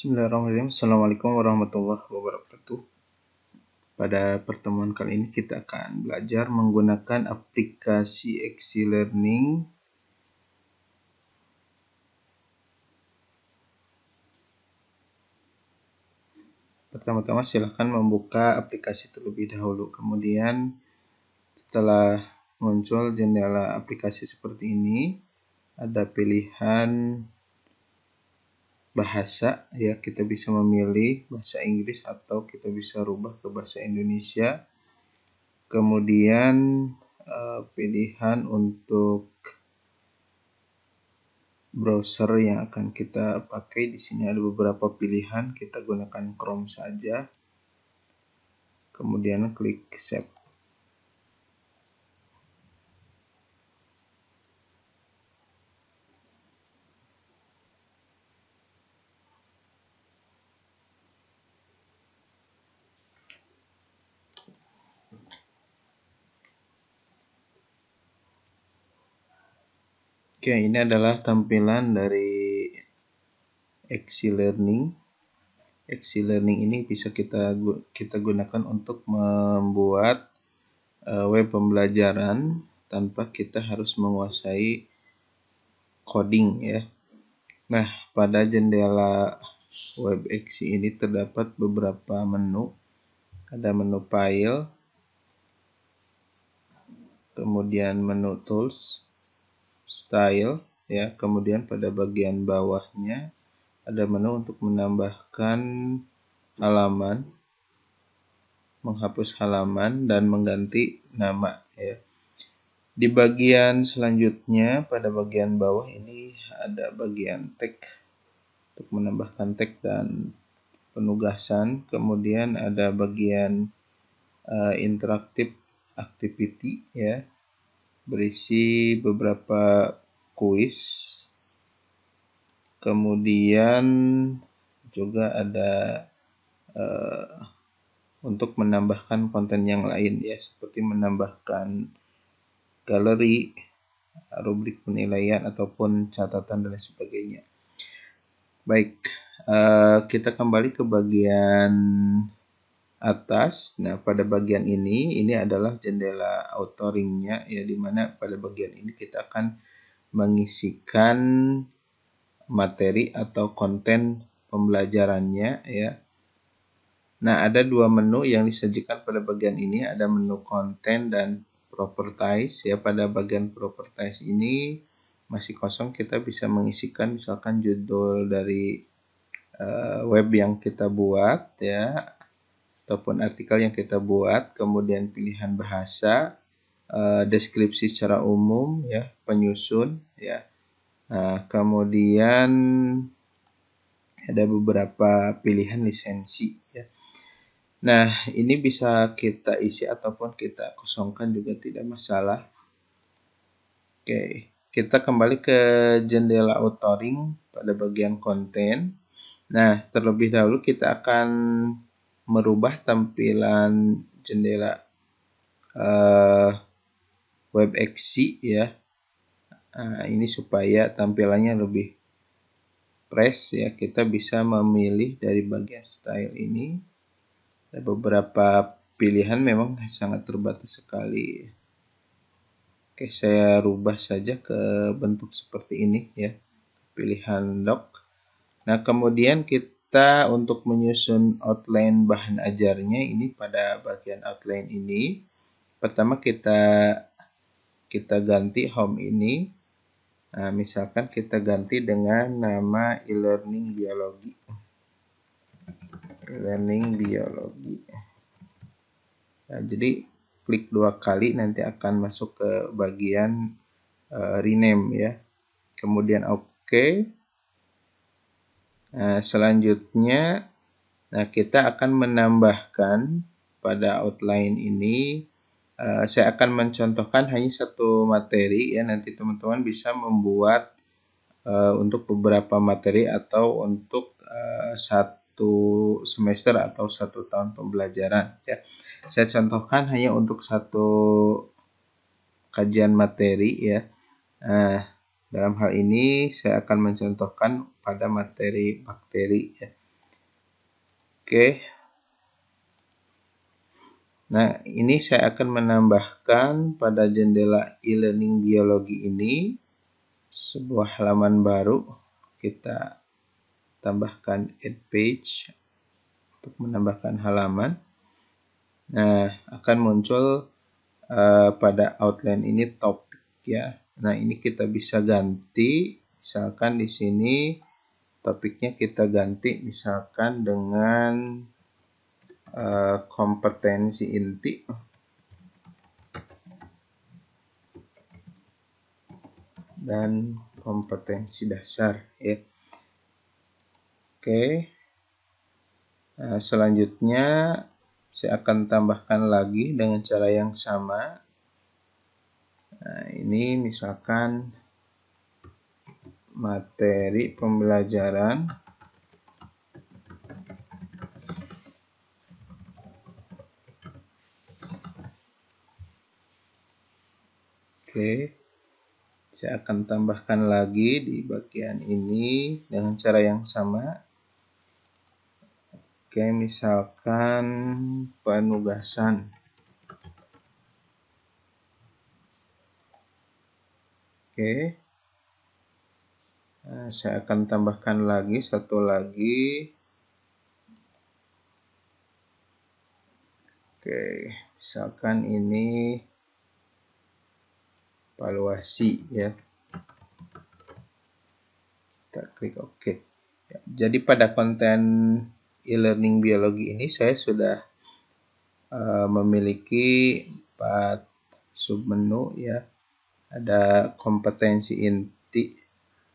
Bismillahirrahmanirrahim. Assalamualaikum warahmatullahi wabarakatuh. Pada pertemuan kali ini kita akan belajar menggunakan aplikasi Exilearning Pertama-tama silahkan membuka aplikasi terlebih dahulu. Kemudian setelah muncul jendela aplikasi seperti ini, ada pilihan bahasa, ya, kita bisa memilih bahasa Inggris atau kita bisa rubah ke bahasa Indonesia. Kemudian pilihan untuk browser yang akan kita pakai. Di sini ada beberapa pilihan, kita gunakan Chrome saja. Kemudian klik save. Oke, ini adalah tampilan dari Exilearning. Exilearning ini bisa kita gunakan untuk membuat web pembelajaran tanpa kita harus menguasai coding, ya. Nah, pada jendela web Exi ini terdapat beberapa menu. Ada menu file, kemudian menu tools, style, ya. Kemudian pada bagian bawahnya ada menu untuk menambahkan halaman, menghapus halaman, dan mengganti nama, ya. Di bagian selanjutnya, pada bagian bawah ini ada bagian tag untuk menambahkan tag dan penugasan. Kemudian ada bagian interactive activity, ya, berisi beberapa kuis. Kemudian juga ada untuk menambahkan konten yang lain, ya, seperti menambahkan galeri, rubrik penilaian, ataupun catatan dan sebagainya. Baik, kita kembali ke bagian atas. Nah, pada bagian ini adalah jendela authoring-nya, ya, dimana pada bagian ini kita akan mengisikan materi atau konten pembelajarannya, ya. Nah, ada dua menu yang disajikan pada bagian ini, ada menu konten dan properties, ya. Pada bagian properties ini masih kosong, kita bisa mengisikan misalkan judul dari web yang kita buat, ya, ataupun artikel yang kita buat, kemudian pilihan bahasa, deskripsi secara umum, ya, penyusun, ya. Nah, kemudian ada beberapa pilihan lisensi, ya. Nah, ini bisa kita isi ataupun kita kosongkan juga tidak masalah. Oke, kita kembali ke jendela authoring pada bagian konten. Nah, terlebih dahulu kita akan merubah tampilan jendela web Exi, ya. Nah, ini supaya tampilannya lebih fresh, ya. Kita bisa memilih dari bagian style ini. Ada beberapa pilihan, memang sangat terbatas sekali. Oke, saya rubah saja ke bentuk seperti ini, ya. Pilihan doc. Nah, kemudian kita untuk menyusun outline bahan ajarnya ini pada bagian outline ini. Pertama kita ganti home ini. Nah, misalkan kita ganti dengan nama e-learning biologi. E-learning biologi. Nah, jadi klik dua kali nanti akan masuk ke bagian rename, ya. Kemudian oke. Nah, selanjutnya kita akan menambahkan pada outline ini, saya akan mencontohkan hanya satu materi, ya. Nanti teman-teman bisa membuat untuk beberapa materi atau untuk satu semester atau satu tahun pembelajaran, ya. Saya contohkan hanya untuk satu kajian materi, ya. Nah, dalam hal ini saya akan mencontohkan pada materi bakteri, ya. Oke. Nah, ini saya akan menambahkan pada jendela e-learning biologi ini sebuah halaman baru. Kita tambahkan add page untuk menambahkan halaman. Nah, akan muncul pada outline ini topik ya. Nah, ini kita bisa ganti. Misalkan di sini topiknya kita ganti misalkan dengan kompetensi inti. Dan kompetensi dasar ya. Oke. Nah, selanjutnya saya akan tambahkan lagi dengan cara yang sama. Nah, ini misalkan materi pembelajaran oke. Saya akan tambahkan lagi di bagian ini dengan cara yang sama. Oke, misalkan penugasan. Oke. Nah, saya akan tambahkan lagi satu lagi. Oke, misalkan ini evaluasi ya. Kita klik OK. Ya, jadi pada konten e-learning biologi ini saya sudah memiliki 4 submenu ya. Ada kompetensi inti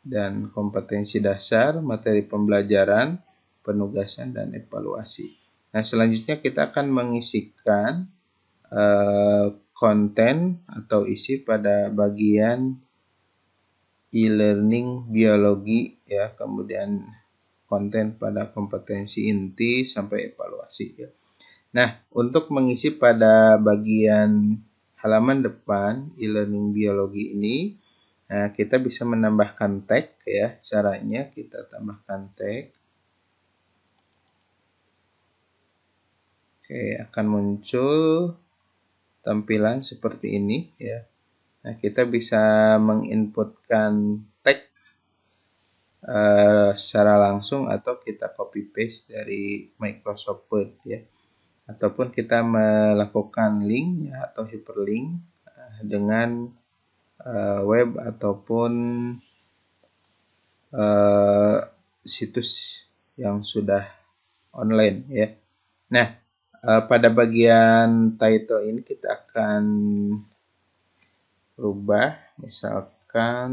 dan kompetensi dasar, materi pembelajaran, penugasan, dan evaluasi. Nah, selanjutnya kita akan mengisikan konten atau isi pada bagian e-learning biologi ya, kemudian konten pada kompetensi inti sampai evaluasi ya. Nah, untuk mengisi pada bagian halaman depan e-learning biologi ini, nah, kita bisa menambahkan tag ya. Caranya kita tambahkan tag. Oke, akan muncul tampilan seperti ini ya. Nah, kita bisa menginputkan tag secara langsung atau kita copy paste dari Microsoft Word ya. Ataupun kita melakukan link ya, atau hyperlink dengan web ataupun situs yang sudah online ya. Nah, pada bagian title ini kita akan rubah misalkan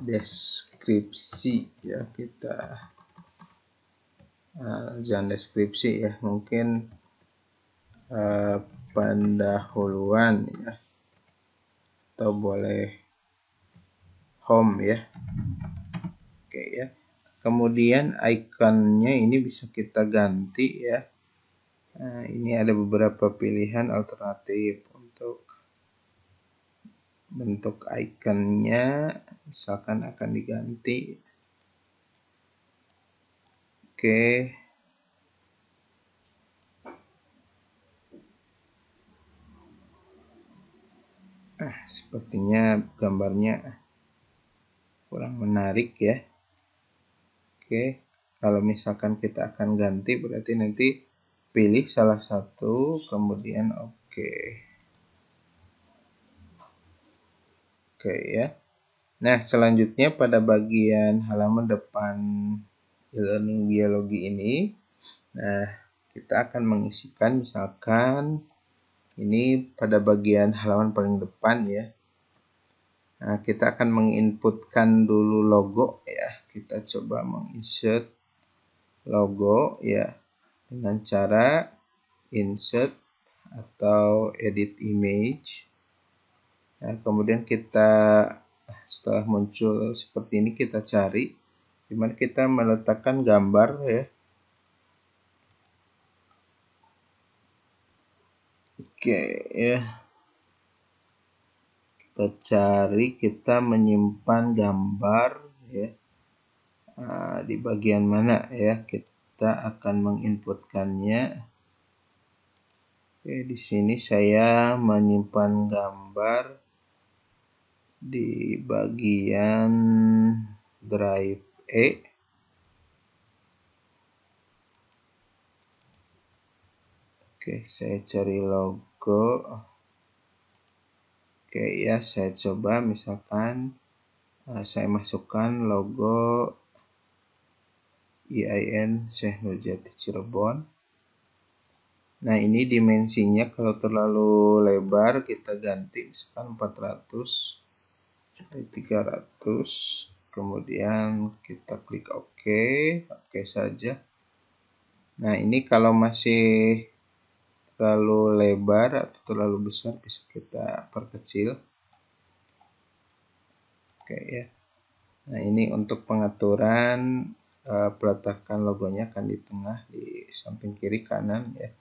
deskripsi ya, kita jangan deskripsi ya, mungkin pendahuluan ya, atau boleh home ya. Oke ya. Kemudian ikonnya ini bisa kita ganti ya. Nah, ini ada beberapa pilihan alternatif untuk bentuk ikonnya, misalkan akan diganti. Oke. Sepertinya gambarnya kurang menarik ya. Oke, kalau misalkan kita akan ganti berarti nanti pilih salah satu kemudian oke. Oke ya. Nah, selanjutnya pada bagian halaman depan e-learning biologi ini, nah, kita akan mengisikan misalkan ini pada bagian halaman paling depan ya. Nah, kita akan menginputkan dulu logo ya. Kita coba menginsert logo ya dengan cara insert atau edit image. Nah, kemudian kita setelah muncul seperti ini kita cari dimana kita meletakkan gambar ya. Oke ya. Kita cari, kita menyimpan gambar ya. di bagian mana ya kita akan menginputkannya. Oke, di sini saya menyimpan gambar di bagian drive E. Oke, saya cari logo. Oke ya, saya coba misalkan saya masukkan logo IAIN Syekh Nurjati Cirebon. Nah, ini dimensinya kalau terlalu lebar kita ganti misalkan 400 300, kemudian kita klik OK saja. Nah, ini kalau masih terlalu lebar atau terlalu besar bisa kita perkecil. Oke ya. Nah, ini untuk pengaturan peletakan logonya akan di tengah, di samping kiri kanan ya.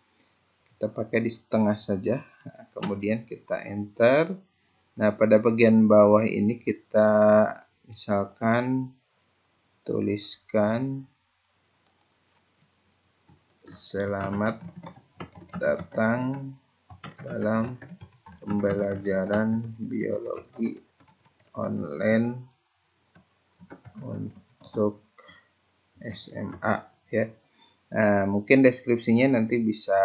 Kita pakai di tengah saja. Nah, kemudian kita enter. Nah, pada bagian bawah ini kita misalkan tuliskan selamat datang dalam pembelajaran biologi online untuk SMA ya. Nah, mungkin deskripsinya nanti bisa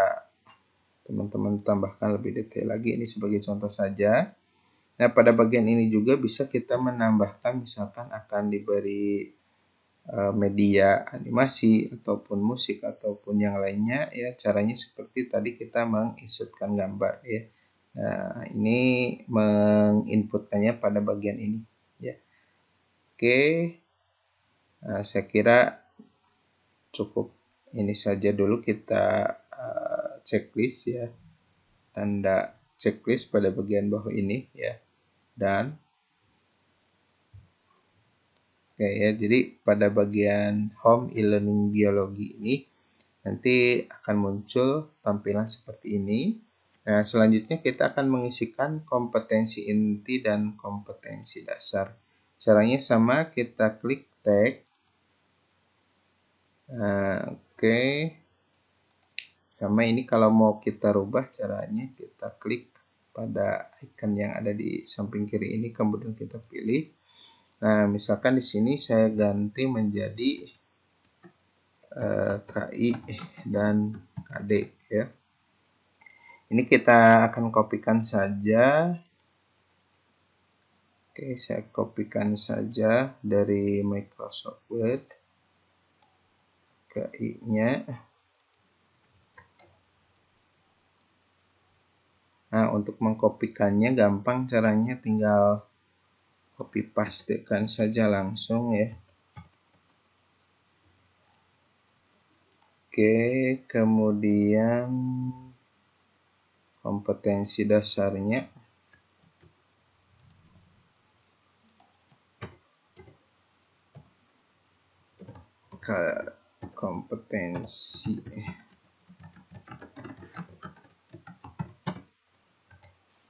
teman-teman tambahkan lebih detail lagi, ini sebagai contoh saja. Nah, pada bagian ini juga bisa kita menambahkan misalkan akan diberi media animasi ataupun musik ataupun yang lainnya ya. Caranya seperti tadi kita menginsertkan gambar ya. Nah, ini menginputkannya pada bagian ini ya. Oke. Nah, saya kira cukup ini saja dulu kita checklist ya. Tanda checklist pada bagian bawah ini ya. Dan oke ya, jadi pada bagian home e-learning biologi ini nanti akan muncul tampilan seperti ini. Nah, selanjutnya kita akan mengisikan kompetensi inti dan kompetensi dasar. Caranya sama, kita klik tag. Nah, oke. Sama ini kalau mau kita rubah caranya kita klik pada icon yang ada di samping kiri ini, kemudian kita pilih. Nah, misalkan di sini saya ganti menjadi KI dan KD ya. Ini kita akan kopikan saja. Oke, saya kopikan saja dari Microsoft Word KI-nya. Nah, untuk mengkopikannya gampang caranya, tinggal copy pastekan saja langsung ya. Oke, kemudian kompetensi dasarnya. Kompetensi.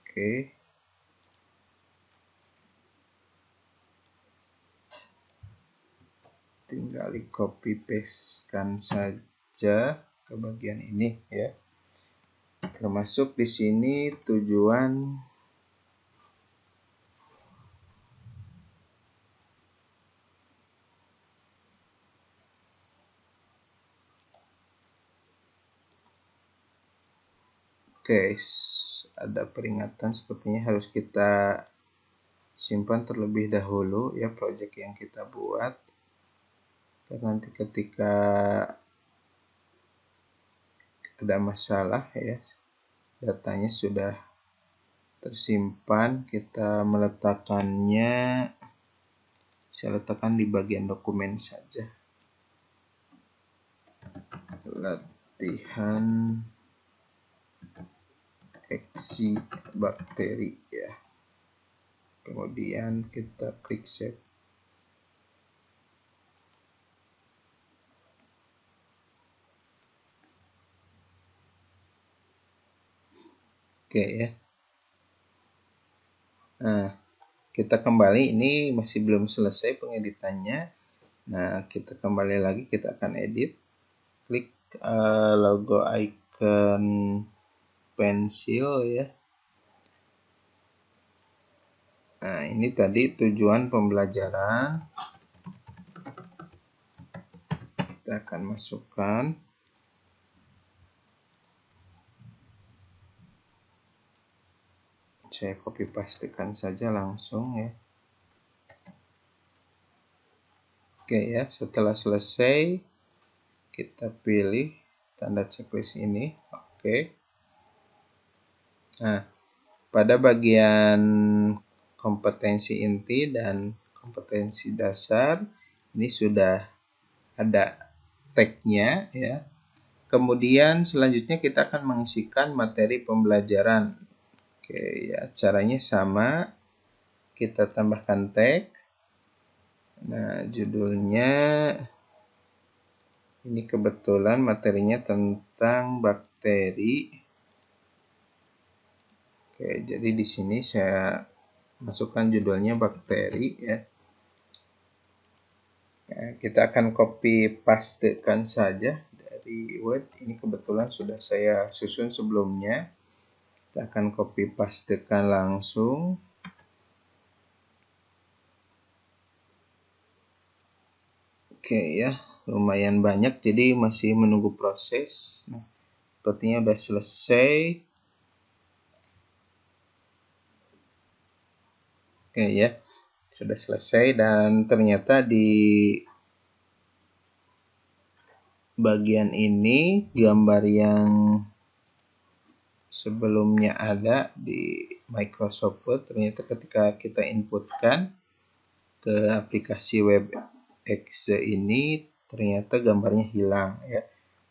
Oke. Tinggal di copy pastekan saja ke bagian ini ya. Termasuk di sini tujuan guys, ada peringatan sepertinya harus kita simpan terlebih dahulu ya project yang kita buat. Dan nanti ketika ada masalah ya, datanya sudah tersimpan, kita meletakkannya, saya letakkan di bagian dokumen saja. Latihan deteksi bakteri ya. Kemudian kita klik save. Oke ya. Nah, kita kembali, ini masih belum selesai pengeditannya. Nah, kita kembali lagi, kita akan edit, klik logo icon pensil ya. Nah, ini tadi tujuan pembelajaran. Kita akan masukkan. Saya copy pastekan saja langsung ya. Oke ya, setelah selesai kita pilih tanda checklist ini. Oke. Nah, pada bagian kompetensi inti dan kompetensi dasar ini sudah ada tag-nya ya. Kemudian selanjutnya kita akan mengisikan materi pembelajaran. Oke ya, caranya sama. Kita tambahkan tag. Nah, judulnya ini kebetulan materinya tentang bakteri. Oke, jadi di sini saya masukkan judulnya bakteri ya. Nah, kita akan copy pastekan saja dari Word. Ini kebetulan sudah saya susun sebelumnya. Kita akan copy pastekan langsung. Oke ya, lumayan banyak jadi masih menunggu proses. Nah, sepertinya udah selesai. Oke ya, sudah selesai dan ternyata di bagian ini gambar yang sebelumnya ada di Microsoft Word, ternyata ketika kita inputkan ke aplikasi web exe ini ternyata gambarnya hilang ya.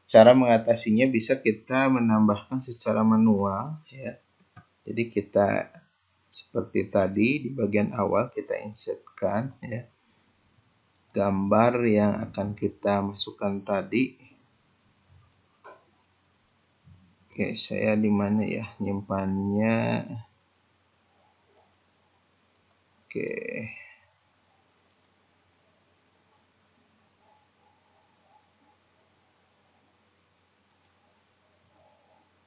Cara mengatasinya bisa kita menambahkan secara manual ya. Jadi kita seperti tadi di bagian awal kita insertkan ya gambar yang akan kita masukkan tadi. Oke, saya di mana ya nyimpannya? Oke.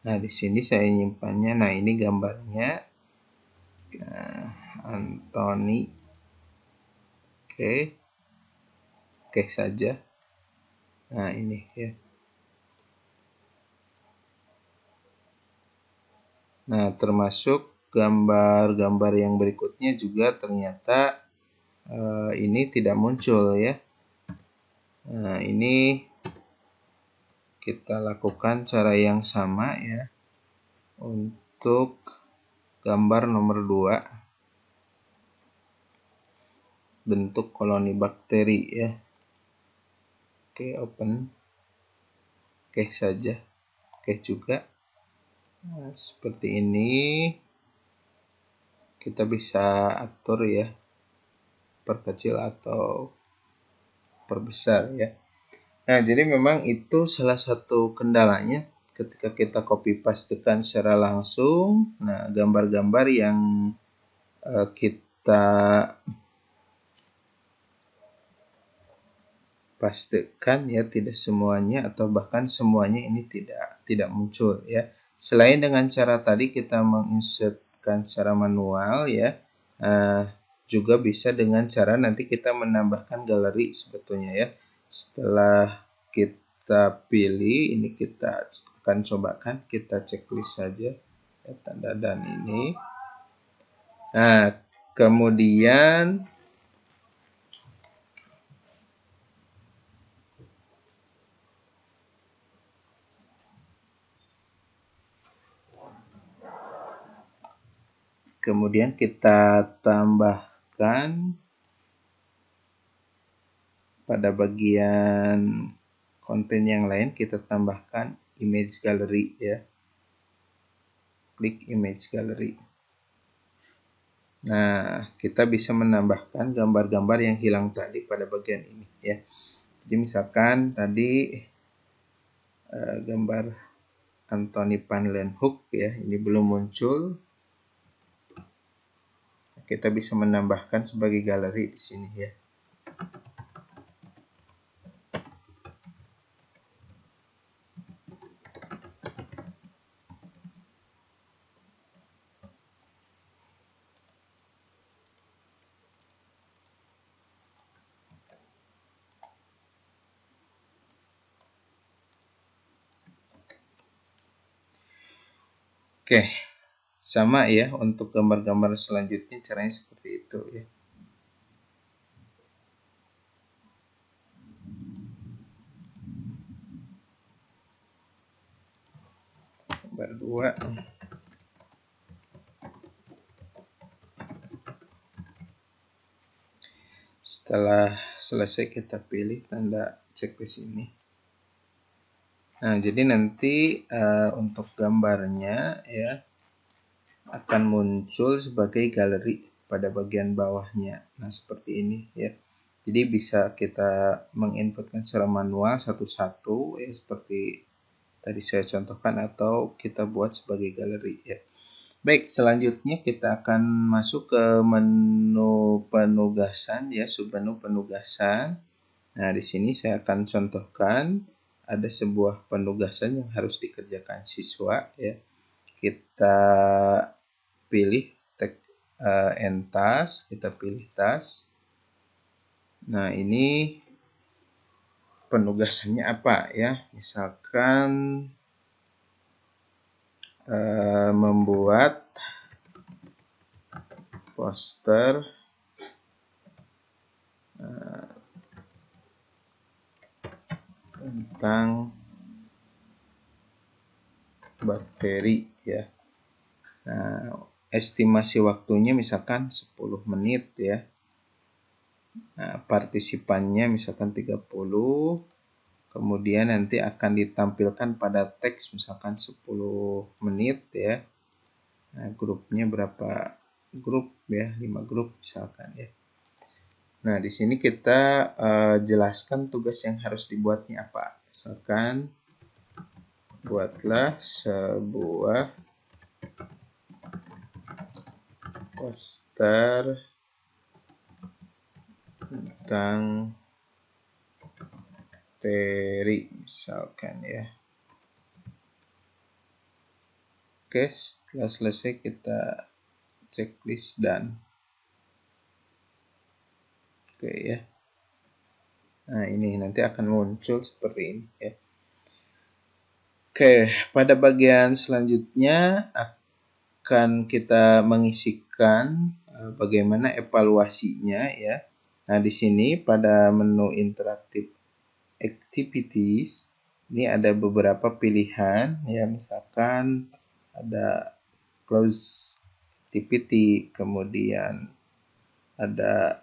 Nah, di sini saya nyimpannya. Nah, ini gambarnya. Nah, Anthony. Oke. Oke saja. Nah, ini ya. Nah, termasuk gambar-gambar yang berikutnya juga ternyata ini tidak muncul ya. Nah, ini kita lakukan cara yang sama ya. Untuk gambar nomor 2. Bentuk koloni bakteri ya. Oke, open. Oke saja. Oke juga. Nah, seperti ini kita bisa atur ya, perkecil atau perbesar ya. Nah, jadi memang itu salah satu kendalanya ketika kita copy pastekan secara langsung. Nah, gambar-gambar yang kita pastekan ya tidak semuanya atau bahkan semuanya ini tidak muncul ya. Selain dengan cara tadi kita menginsertkan secara manual ya, juga bisa dengan cara nanti kita menambahkan galeri sebetulnya ya. Setelah kita pilih ini kita akan cobakan, kita checklist saja ya, tanda dan ini. Nah, kemudian kita tambahkan pada bagian konten yang lain, kita tambahkan image gallery ya. Klik image gallery. Nah, kita bisa menambahkan gambar-gambar yang hilang tadi pada bagian ini ya. Jadi misalkan tadi gambar Anthony van Leeuwenhoek ya, ini belum muncul. Kita bisa menambahkan sebagai galeri di sini ya. Oke, sama ya untuk gambar-gambar selanjutnya caranya seperti itu ya. Gambar 2. Setelah selesai kita pilih tanda checklist ini. Nah, jadi nanti untuk gambarnya ya akan muncul sebagai galeri pada bagian bawahnya. Nah, seperti ini ya. Jadi bisa kita menginputkan secara manual satu-satu ya seperti tadi saya contohkan atau kita buat sebagai galeri ya. Baik, selanjutnya kita akan masuk ke menu penugasan ya, submenu penugasan. Nah, di sini saya akan contohkan ada sebuah penugasan yang harus dikerjakan siswa ya. Kita pilih tag end task, kita pilih task. Nah, ini penugasannya apa ya? Misalkan membuat poster tentang bakteri ya. Nah, estimasi waktunya misalkan 10 menit ya. Nah, partisipannya misalkan 30. Kemudian nanti akan ditampilkan pada teks misalkan 10 menit ya. Nah, grupnya berapa grup ya? 5 grup misalkan ya. Nah, di sini kita jelaskan tugas yang harus dibuatnya apa. Misalkan buatlah sebuah poster tentang bakteri misalkan ya. Oke, setelah selesai kita checklist dan oke ya. Nah, ini nanti akan muncul seperti ini ya. Oke, pada bagian selanjutnya akan kita mengisikan bagaimana evaluasinya ya. Nah, di sini pada menu interactive activities ini ada beberapa pilihan ya, misalkan ada close activity, kemudian ada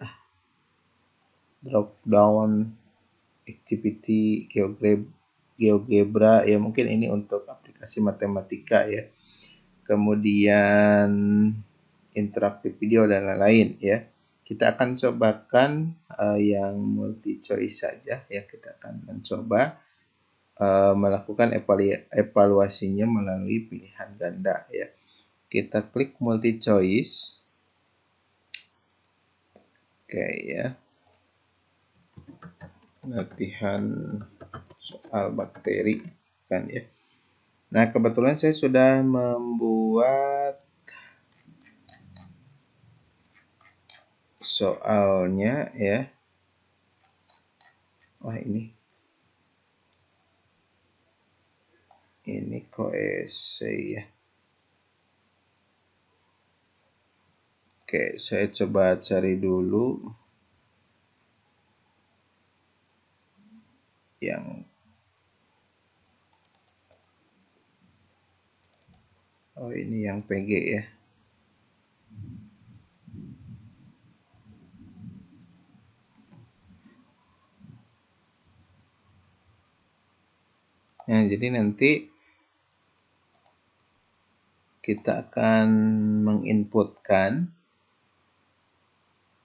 drop down activity, GeoGebra ya, mungkin ini untuk aplikasi matematika ya. Kemudian interaktif video dan lain-lain ya. Kita akan cobakan yang multi choice saja ya. Kita akan mencoba melakukan evaluasinya melalui pilihan ganda ya. Kita klik multi choice. Oke ya. Latihan soal bakteri kan ya. Nah, kebetulan saya sudah membuat soalnya ya. Wah, ini koese ya. Oke, saya coba cari dulu yang ini yang PG ya. Nah, jadi nanti kita akan menginputkan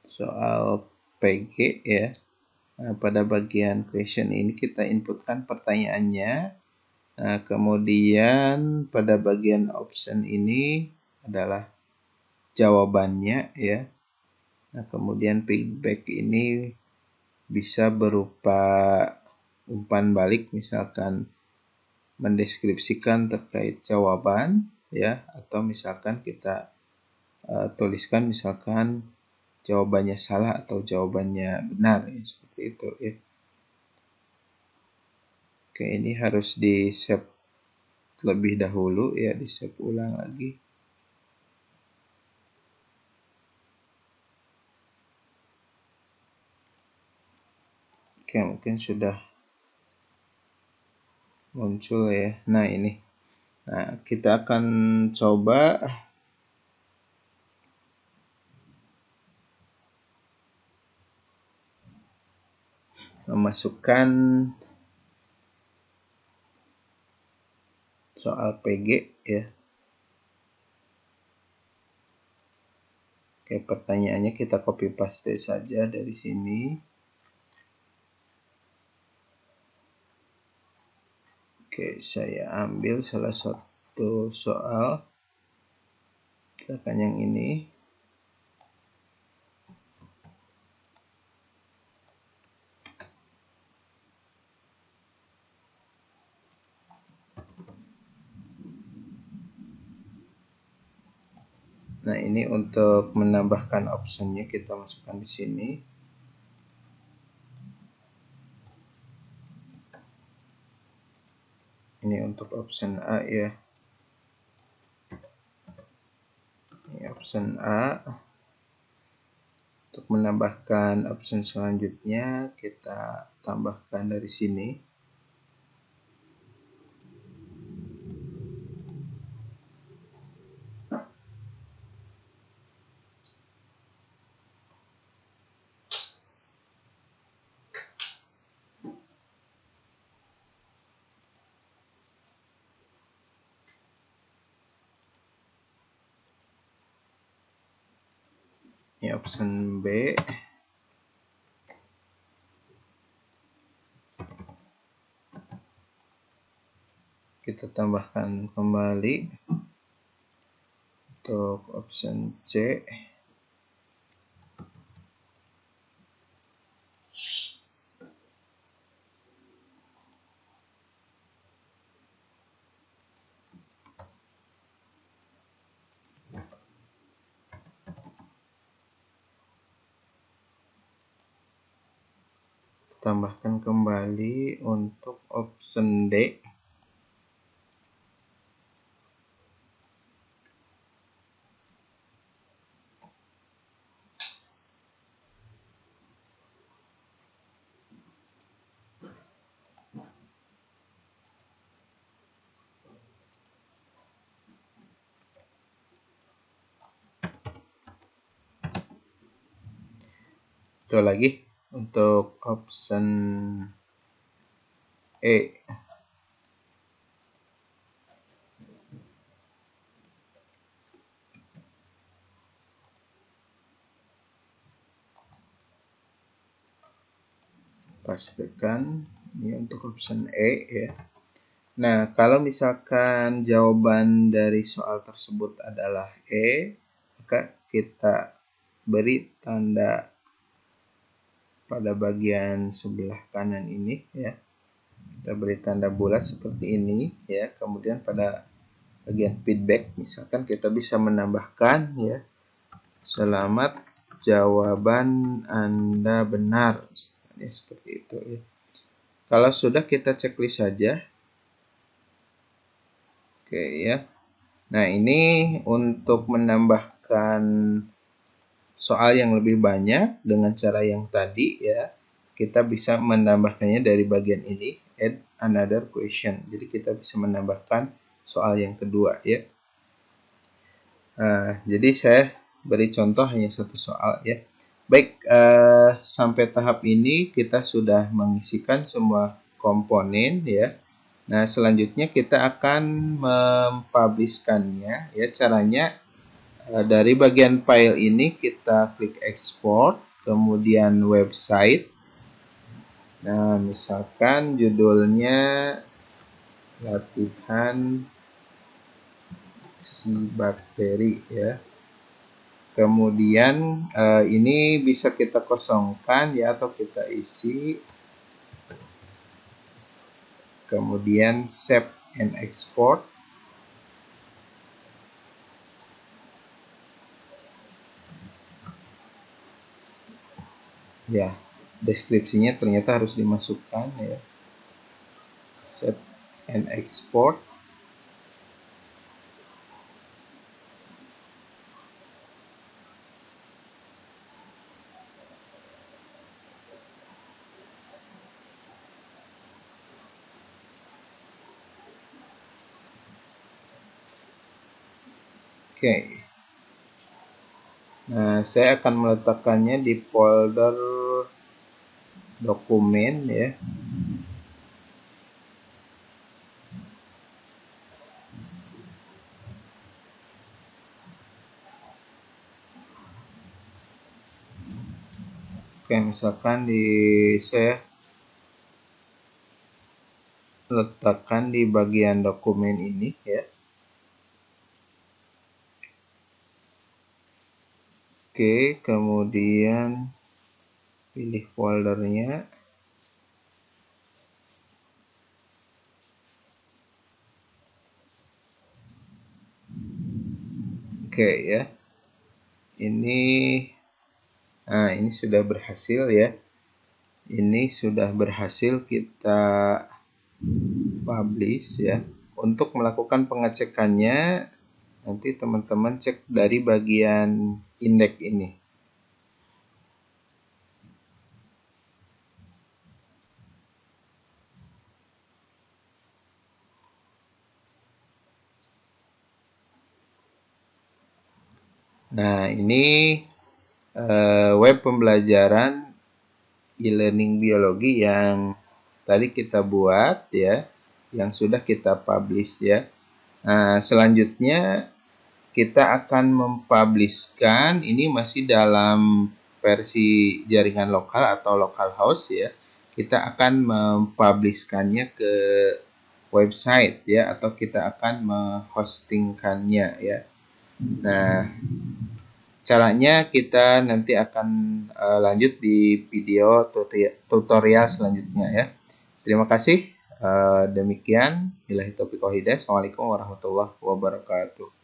soal PG ya. Nah, pada bagian question ini kita inputkan pertanyaannya. Nah, kemudian pada bagian option ini adalah jawabannya ya. Nah, kemudian feedback ini bisa berupa umpan balik, misalkan mendeskripsikan terkait jawaban ya, atau misalkan kita tuliskan misalkan jawabannya salah atau jawabannya benar ya, seperti itu ya. Oke, ini harus di save lebih dahulu ya, di save ulang lagi. Oke, mungkin sudah muncul ya. Nah, ini. Nah, kita akan coba memasukkan soal PG ya. Oke, pertanyaannya kita copy paste saja dari sini. Oke, saya ambil salah satu soal. Kita akan yang ini. Nah, ini untuk menambahkan optionnya kita masukkan di sini. Ini untuk option A ya. Ini option A. Untuk menambahkan option selanjutnya kita tambahkan dari sini. Ini option B. Kita tambahkan kembali untuk option C. Tambahkan kembali untuk option D. Itu lagi untuk option E. Pastikan ini untuk option E ya. Nah, kalau misalkan jawaban dari soal tersebut adalah E, maka kita beri tanda pada bagian sebelah kanan ini ya. Kita beri tanda bulat seperti ini ya. Kemudian pada bagian feedback misalkan kita bisa menambahkan ya, selamat jawaban Anda benar ya, seperti itu ya. Kalau sudah kita checklist saja. Oke ya. Nah, ini untuk menambahkan soal yang lebih banyak dengan cara yang tadi ya. Kita bisa menambahkannya dari bagian ini, add another question. Jadi kita bisa menambahkan soal yang kedua ya. Jadi saya beri contoh hanya satu soal ya. Baik, sampai tahap ini kita sudah mengisikan semua komponen ya. Nah, selanjutnya kita akan mempublishkannya ya. Caranya dari bagian file ini kita klik export, kemudian website. Nah, misalkan judulnya latihan si bakteri ya. Kemudian ini bisa kita kosongkan ya, atau kita isi. Kemudian save and export. Ya, deskripsinya ternyata harus dimasukkan ya. Save and export. Oke. Nah, saya akan meletakkannya di folder dokumen ya. Oke, misalkan saya letakkan di bagian dokumen ini ya. Oke, kemudian pilih foldernya. Oke ya. Ini sudah berhasil ya. Ini sudah berhasil kita publish ya. Untuk melakukan pengecekannya, nanti teman-teman cek dari bagian indeks ini. Nah, ini web pembelajaran e-learning biologi yang tadi kita buat ya, yang sudah kita publish ya. Nah, selanjutnya kita akan mempublishkan, ini masih dalam versi jaringan lokal atau local host ya. Kita akan mempublishkannya ke website ya, atau kita akan menghostingkannya ya. Nah, caranya kita nanti akan lanjut di video tutorial selanjutnya ya. Terima kasih. Demikian. Billahi taufiq wal hidayah. Assalamualaikum warahmatullahi wabarakatuh.